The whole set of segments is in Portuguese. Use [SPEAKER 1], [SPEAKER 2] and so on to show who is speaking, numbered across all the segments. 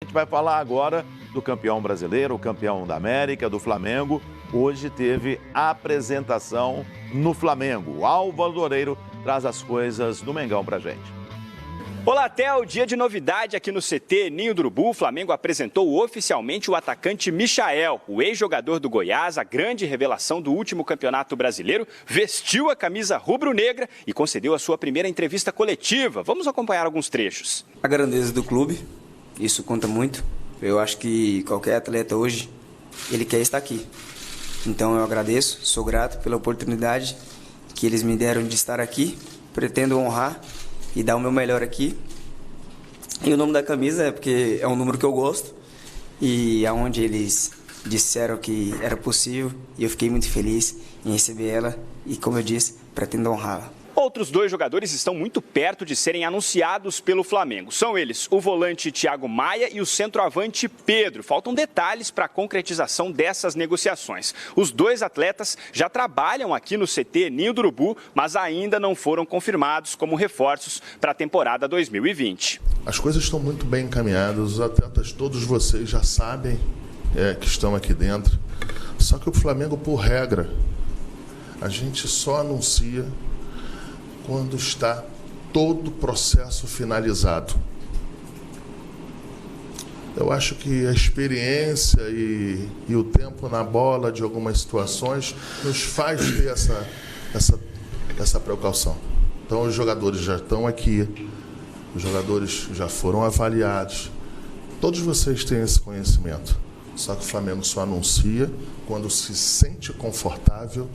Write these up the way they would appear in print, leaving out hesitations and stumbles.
[SPEAKER 1] gente vai falar agora do campeão brasileiro, o campeão da América, do Flamengo. Hoje teve a apresentação no Flamengo. O Álvaro Loureiro traz as coisas do Mengão pra gente.
[SPEAKER 2] Olá, Theo. Dia de novidade aqui no CT Ninho do Urubu. O Flamengo apresentou oficialmente o atacante Michael, o ex-jogador do Goiás, a grande revelação do último campeonato brasileiro, vestiu a camisa rubro-negra e concedeu a sua primeira entrevista coletiva. Vamos acompanhar alguns trechos.
[SPEAKER 3] A grandeza do clube, isso conta muito. Eu acho que qualquer atleta hoje, ele quer estar aqui. Então eu agradeço, sou grato pela oportunidade que eles me deram de estar aqui. Pretendo honrar e dar o meu melhor aqui. E o nome da camisa é porque é um número que eu gosto. E aonde eles disseram que era possível, e eu fiquei muito feliz em receber ela. E como eu disse, pretendo honrá-la.
[SPEAKER 2] Outros dois jogadores estão muito perto de serem anunciados pelo Flamengo. São eles o volante Thiago Maia e o centroavante Pedro. Faltam detalhes para a concretização dessas negociações. Os dois atletas já trabalham aqui no CT Ninho do Urubu, mas ainda não foram confirmados como reforços para a temporada 2020.
[SPEAKER 4] As coisas estão muito bem encaminhadas, os atletas, todos vocês já sabem que estão aqui dentro. Só que o Flamengo, por regra, a gente só anuncia quando está todo o processo finalizado. Eu acho que a experiência e o tempo na bola de algumas situações nos faz ter essa precaução. Então, os jogadores já estão aqui, os jogadores já foram avaliados. Todos vocês têm esse conhecimento. Só que o Flamengo só anuncia quando se sente confortável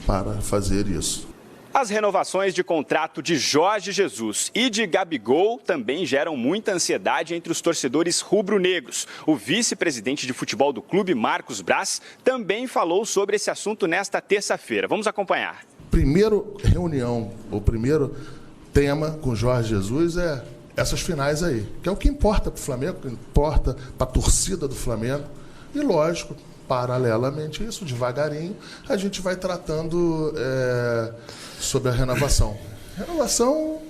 [SPEAKER 4] para fazer isso.
[SPEAKER 2] As renovações de contrato de Jorge Jesus e de Gabigol também geram muita ansiedade entre os torcedores rubro-negros. O vice-presidente de futebol do clube, Marcos Braz, também falou sobre esse assunto nesta terça-feira. Vamos acompanhar.
[SPEAKER 4] Primeiro reunião, o primeiro tema com Jorge Jesus é essas finais aí, que é o que importa para o Flamengo, que importa para a torcida do Flamengo. E lógico, paralelamente a isso, devagarinho, a gente vai tratando sobre a renovação. Renovação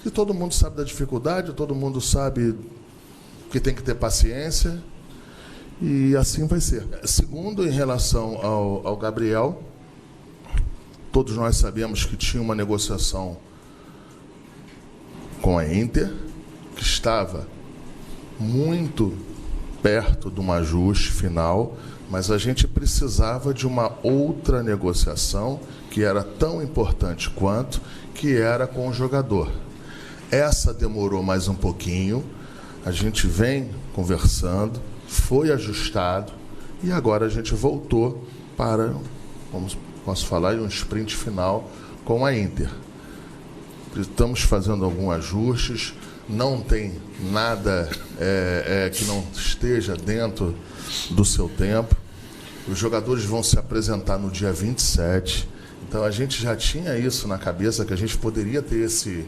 [SPEAKER 4] que todo mundo sabe da dificuldade, todo mundo sabe que tem que ter paciência, e assim vai ser. Segundo, em relação ao Gabriel, todos nós sabemos que tinha uma negociação com a Inter, que estava muito perto de um ajuste final, mas a gente precisava de uma outra negociação que era tão importante quanto, que era com o jogador. Essa demorou mais um pouquinho, a gente vem conversando, foi ajustado e agora a gente voltou para, posso falar, um sprint final com a Inter. Estamos fazendo alguns ajustes, não tem nada que não esteja dentro do seu tempo. Os jogadores vão se apresentar no dia 27. Então, a gente já tinha isso na cabeça, que a gente poderia ter esse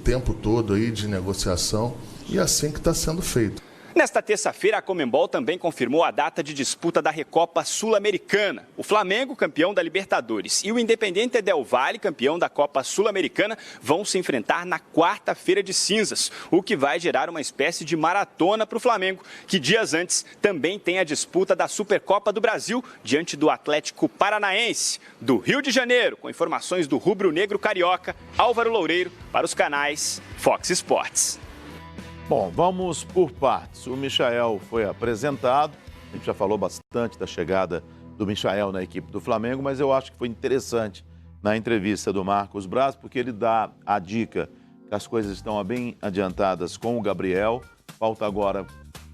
[SPEAKER 4] tempo todo aí de negociação, e é assim que está sendo feito.
[SPEAKER 2] Nesta terça-feira, a Conmebol também confirmou a data de disputa da Recopa Sul-Americana. O Flamengo, campeão da Libertadores, e o Independiente Del Valle, campeão da Copa Sul-Americana, vão se enfrentar na quarta-feira de cinzas, o que vai gerar uma espécie de maratona para o Flamengo, que dias antes também tem a disputa da Supercopa do Brasil, diante do Atlético Paranaense, do Rio de Janeiro, com informações do rubro-negro carioca, Álvaro Loureiro, para os canais Fox Sports.
[SPEAKER 1] Bom, vamos por partes. O Michael foi apresentado, a gente já falou bastante da chegada do Michael na equipe do Flamengo, mas eu acho que foi interessante na entrevista do Marcos Braz, porque ele dá a dica que as coisas estão bem adiantadas com o Gabriel, falta agora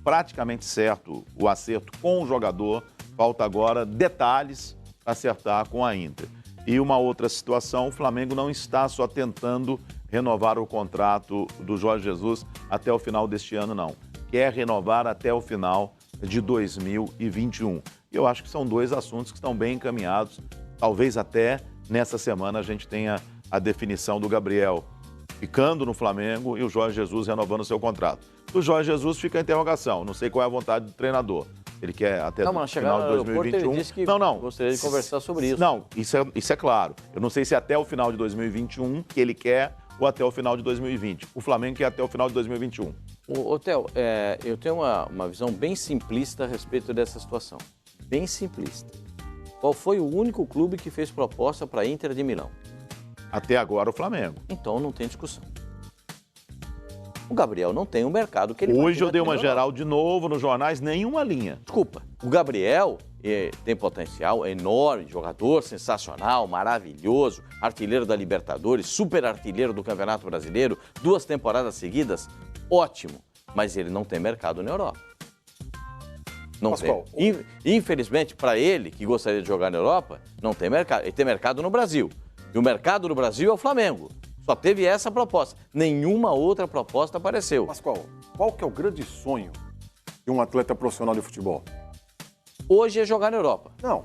[SPEAKER 1] praticamente certo o acerto com o jogador, falta agora detalhes para acertar com a Inter. E uma outra situação, o Flamengo não está só tentando renovar o contrato do Jorge Jesus até o final deste ano, não. Quer renovar até o final de 2021. E eu acho que são dois assuntos que estão bem encaminhados. Talvez até nessa semana a gente tenha a definição do Gabriel ficando no Flamengo e o Jorge Jesus renovando o seu contrato. Do Jorge Jesus fica a interrogação. Não sei qual é a vontade do treinador. Ele quer até o final de 2021.
[SPEAKER 5] Ele disse que
[SPEAKER 1] não.
[SPEAKER 5] Gostaria de conversar sobre isso.
[SPEAKER 1] Não, isso é claro. Eu não sei se é até o final de 2021 que ele quer ou até o final de 2020. O Flamengo quer até o final de 2021.
[SPEAKER 5] Theo, eu tenho uma visão bem simplista a respeito dessa situação. Bem simplista. Qual foi o único clube que fez proposta para a Inter de Milão?
[SPEAKER 1] Até agora o Flamengo.
[SPEAKER 5] Então não tem discussão. O Gabriel não tem um mercado que ele...
[SPEAKER 1] Hoje eu dei uma geral de novo nos jornais, nenhuma linha.
[SPEAKER 5] Desculpa, o Gabriel tem potencial enorme, jogador sensacional, maravilhoso, artilheiro da Libertadores, super artilheiro do Campeonato Brasileiro, 2 temporadas seguidas, ótimo, mas ele não tem mercado na Europa. Não tem. Infelizmente, para ele, que gostaria de jogar na Europa, não tem mercado. Ele tem mercado no Brasil. E o mercado no Brasil é o Flamengo. Só teve essa proposta. Nenhuma outra proposta apareceu.
[SPEAKER 6] Pascoal, qual que é o grande sonho de um atleta profissional de futebol?
[SPEAKER 5] Hoje é jogar na Europa.
[SPEAKER 6] Não.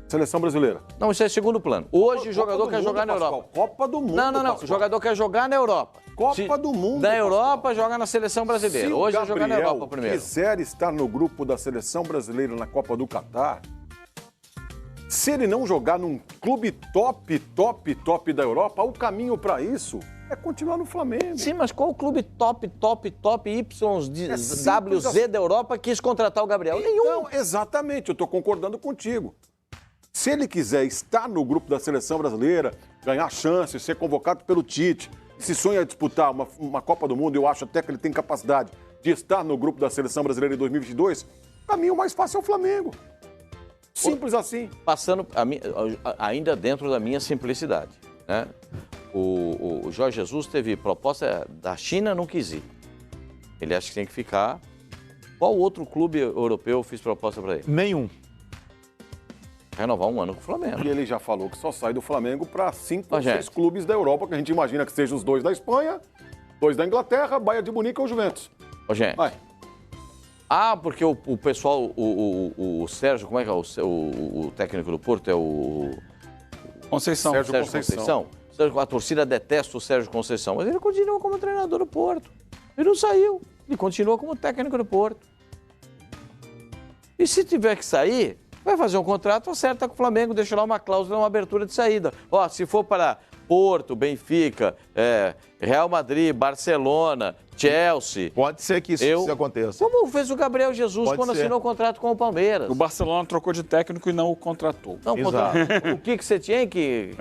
[SPEAKER 6] Seleção brasileira.
[SPEAKER 5] Não, isso é segundo plano. Hoje o jogador quer jogar na Europa.
[SPEAKER 6] Copa do Mundo,
[SPEAKER 5] Não. O jogador quer jogar na Europa.
[SPEAKER 6] Copa do Mundo.
[SPEAKER 5] Na Europa, joga na seleção brasileira. Hoje é jogar na Europa primeiro.
[SPEAKER 6] Se quiser estar no grupo da seleção brasileira na Copa do Catar, se ele não jogar num clube top da Europa, o caminho para isso é continuar no Flamengo.
[SPEAKER 5] Sim, mas qual clube top, WZ da Europa quis contratar o Gabriel? Nenhum.
[SPEAKER 6] Então, exatamente, eu estou concordando contigo. Se ele quiser estar no grupo da seleção brasileira, ganhar chance, ser convocado pelo Tite, se sonha disputar uma Copa do Mundo, eu acho até que ele tem capacidade de estar no grupo da seleção brasileira em 2022, o caminho mais fácil é o Flamengo. Simples assim.
[SPEAKER 5] Passando ainda dentro da minha simplicidade, né? O Jorge Jesus teve proposta da China, não quis ir. Ele acha que tem que ficar. Qual outro clube europeu fez proposta para ele?
[SPEAKER 1] Nenhum.
[SPEAKER 5] Renovar um ano com o Flamengo.
[SPEAKER 6] E ele já falou que só sai do Flamengo para 5 ou 6 clubes da Europa, que a gente imagina que sejam os 2 da Espanha, 2 da Inglaterra, Bayern de Munique ou Juventus.
[SPEAKER 5] Ô, gente.
[SPEAKER 6] Vai.
[SPEAKER 5] Porque o pessoal, o Sérgio, como é que é o técnico do Porto? É o...
[SPEAKER 2] Conceição.
[SPEAKER 5] Sérgio Conceição. A torcida detesta o Sérgio Conceição, mas ele continua como treinador do Porto. Ele não saiu, ele continua como técnico do Porto. E se tiver que sair, vai fazer um contrato, acerta com o Flamengo, deixa lá uma cláusula, uma abertura de saída. Se for para Porto, Benfica, Real Madrid, Barcelona, Chelsea...
[SPEAKER 1] Pode ser que isso aconteça.
[SPEAKER 5] Como fez o Gabriel Jesus quando assinou o contrato com o Palmeiras.
[SPEAKER 2] O Barcelona trocou de técnico e não o contratou.
[SPEAKER 5] Não, o que você tinha que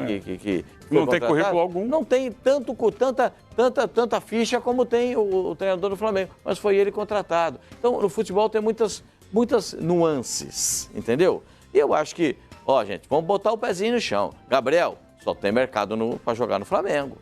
[SPEAKER 2] não tem currículo algum.
[SPEAKER 5] Não tem tanta ficha como tem o treinador do Flamengo, mas foi ele contratado. Então, no futebol tem muitas nuances, entendeu? E eu acho que, gente, vamos botar o pezinho no chão. Gabriel, só tem mercado para jogar no Flamengo.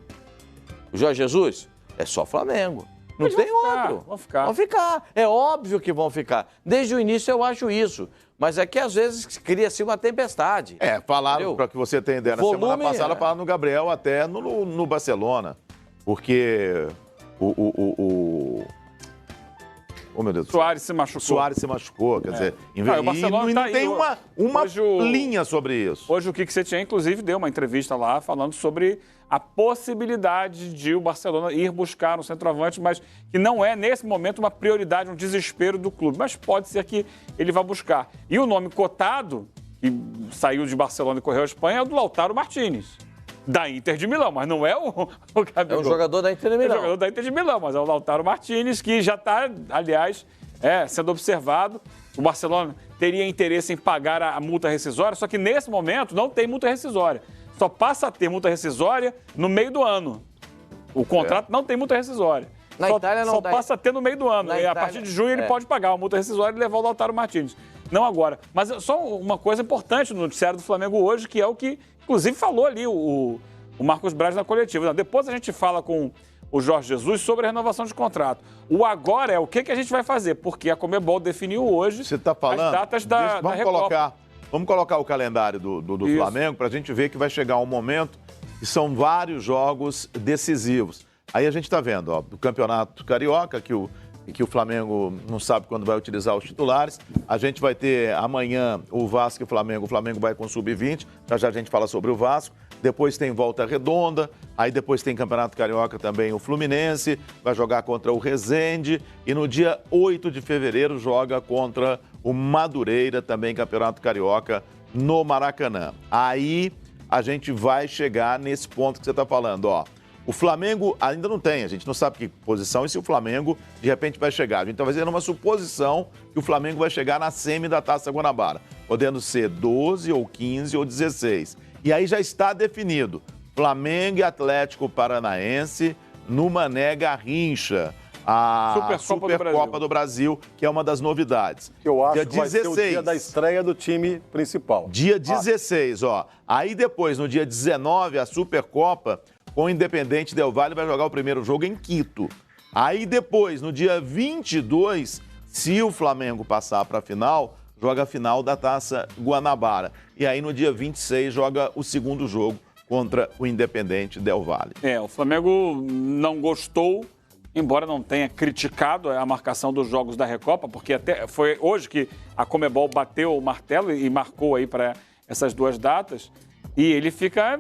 [SPEAKER 5] O Jorge Jesus, é só Flamengo. Não tem outro. Vão ficar. É óbvio que vão ficar. Desde o início eu acho isso. Mas é que às vezes cria-se uma tempestade.
[SPEAKER 1] Falaram, para que você tenha ideia, na semana passada falaram no Gabriel até no Barcelona. Porque Oh, meu Deus.
[SPEAKER 2] Soares se machucou.
[SPEAKER 1] Quer dizer, e não tem uma linha sobre isso.
[SPEAKER 2] Hoje o Kik Setien, inclusive, deu uma entrevista lá falando sobre a possibilidade de o Barcelona ir buscar um centroavante, mas que não é, nesse momento, uma prioridade, um desespero do clube. Mas pode ser que ele vá buscar. E o nome cotado, que saiu de Barcelona e correu à Espanha, é o do Lautaro Martínez. Da Inter de Milão, mas não é o
[SPEAKER 5] Gabigol. É um jogador da Inter de Milão.
[SPEAKER 2] É um jogador da Inter de Milão, mas é o Lautaro Martínez, que já está, aliás, sendo observado. O Barcelona teria interesse em pagar a multa rescisória, só que nesse momento não tem multa rescisória. Só passa a ter multa rescisória no meio do ano. O contrato não tem multa rescisória.
[SPEAKER 5] Na Itália não
[SPEAKER 2] só passa a ter no meio do ano. E a partir de junho ele pode pagar a multa rescisória e levar o Lautaro Martínez. Não agora. Mas só uma coisa importante no noticiário do Flamengo hoje, que é o que, inclusive, falou ali o Marcos Braz na coletiva. Depois a gente fala com o Jorge Jesus sobre a renovação de contrato. O agora é o que a gente vai fazer, porque a Conmebol definiu hoje
[SPEAKER 1] as datas da Recopa. Vamos colocar o calendário do Flamengo para a gente ver que vai chegar um momento que são vários jogos decisivos. Aí a gente está vendo, do Campeonato Carioca, que o Flamengo não sabe quando vai utilizar os titulares. A gente vai ter amanhã o Vasco e o Flamengo. O Flamengo vai com o Sub-20, já a gente fala sobre o Vasco. Depois tem Volta Redonda, aí depois tem Campeonato Carioca também o Fluminense, vai jogar contra o Resende. E no dia 8 de fevereiro joga contra o Madureira, também Campeonato Carioca, no Maracanã. Aí a gente vai chegar nesse ponto que você está falando, O Flamengo ainda não tem, a gente não sabe que posição e se o Flamengo de repente vai chegar. A gente está fazendo uma suposição que o Flamengo vai chegar na semi da Taça Guanabara, podendo ser 12 ou 15 ou 16. E aí já está definido, Flamengo e Atlético Paranaense no Mané Garrincha, a Supercopa do Brasil, que é uma das novidades.
[SPEAKER 6] Eu acho
[SPEAKER 1] dia
[SPEAKER 6] que vai ser o dia da estreia do time principal.
[SPEAKER 1] Dia 16, ó. Aí depois, no dia 19, a Supercopa com o Independente Del Valle vai jogar o primeiro jogo em Quito. Aí depois, no dia 22, se o Flamengo passar para a final, joga a final da Taça Guanabara. E aí no dia 26 joga o segundo jogo contra o Independente Del Valle.
[SPEAKER 7] O Flamengo não gostou, embora não tenha criticado a marcação dos jogos da Recopa, porque até foi hoje que a Conmebol bateu o martelo e marcou aí para essas duas datas, e ele fica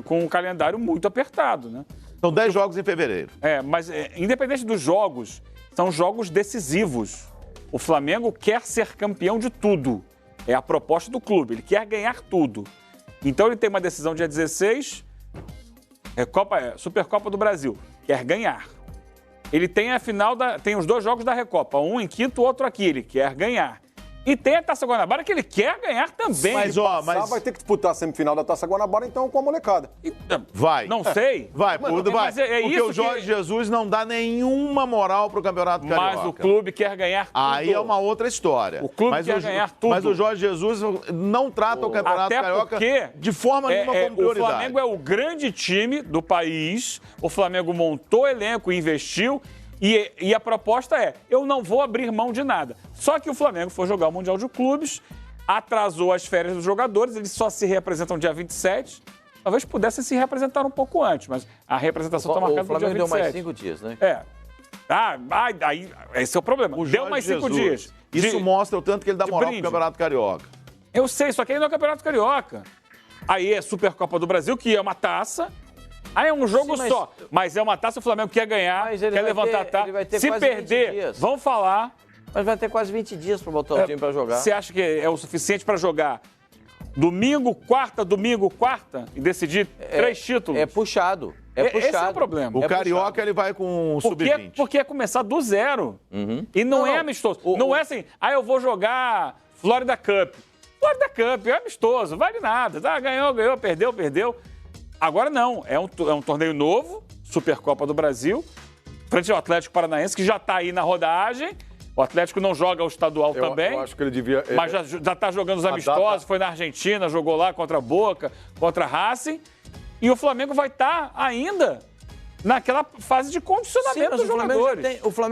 [SPEAKER 7] com um calendário muito apertado, né?
[SPEAKER 1] São 10 jogos em fevereiro.
[SPEAKER 7] Mas independente dos jogos, são jogos decisivos. O Flamengo quer ser campeão de tudo. É a proposta do clube, ele quer ganhar tudo. Então ele tem uma decisão dia 16, Supercopa do Brasil, quer ganhar. Ele tem a final, tem os dois jogos da Recopa, um em Quito, outro aqui, ele quer ganhar. E tem a Taça Guanabara que ele quer ganhar também.
[SPEAKER 6] Mas vai ter que disputar a semifinal da Taça Guanabara, então, com a molecada.
[SPEAKER 1] Vai.
[SPEAKER 7] Não sei.
[SPEAKER 1] Vai. Porque
[SPEAKER 7] isso
[SPEAKER 1] o Jorge Jesus não dá nenhuma moral pro Campeonato Carioca.
[SPEAKER 7] Mas o clube quer ganhar tudo.
[SPEAKER 1] Aí é uma outra história.
[SPEAKER 7] O clube quer ganhar tudo.
[SPEAKER 1] Mas o Jorge Jesus não trata o Campeonato Carioca de forma nenhuma como prioridade.
[SPEAKER 7] O Flamengo é o grande time do país. O Flamengo montou elenco, investiu. E a proposta é, eu não vou abrir mão de nada. Só que o Flamengo foi jogar o Mundial de Clubes, atrasou as férias dos jogadores, eles só se reapresentam dia 27. Talvez pudessem se reapresentar um pouco antes, mas a reapresentação está marcada para o dia 27.
[SPEAKER 5] O Flamengo deu mais 5 dias, né?
[SPEAKER 7] Aí esse é o problema. Deu mais 5 dias.
[SPEAKER 1] Isso mostra o tanto que ele dá moral pro Campeonato Carioca.
[SPEAKER 7] Eu sei, só que aí não é o Campeonato Carioca. Aí é Supercopa do Brasil, que é uma taça. Aí é um jogo só, mas é uma taça, o Flamengo quer ganhar, quer levantar a taça. Se perder, vão falar.
[SPEAKER 5] Mas vai ter quase 20 dias para botar o time para jogar.
[SPEAKER 7] Você acha que é o suficiente para jogar domingo, quarta e decidir 3 títulos?
[SPEAKER 5] É puxado.
[SPEAKER 7] Esse é o problema.
[SPEAKER 1] O Carioca ele vai com o sub-20.
[SPEAKER 7] Porque é começar do zero. E não é amistoso. Não é assim, eu vou jogar Florida Cup. Florida Cup é amistoso, vale nada. Ganhou, perdeu. Agora não, é um torneio novo, Supercopa do Brasil, frente ao Atlético Paranaense, que já está aí na rodagem. O Atlético não joga o estadual também.
[SPEAKER 6] Eu acho que ele devia...
[SPEAKER 7] Mas já está jogando os amistosos, foi na Argentina, jogou lá contra a Boca, contra a Racing. E o Flamengo vai estar ainda naquela fase de condicionamento dos jogadores.
[SPEAKER 5] O Flamengo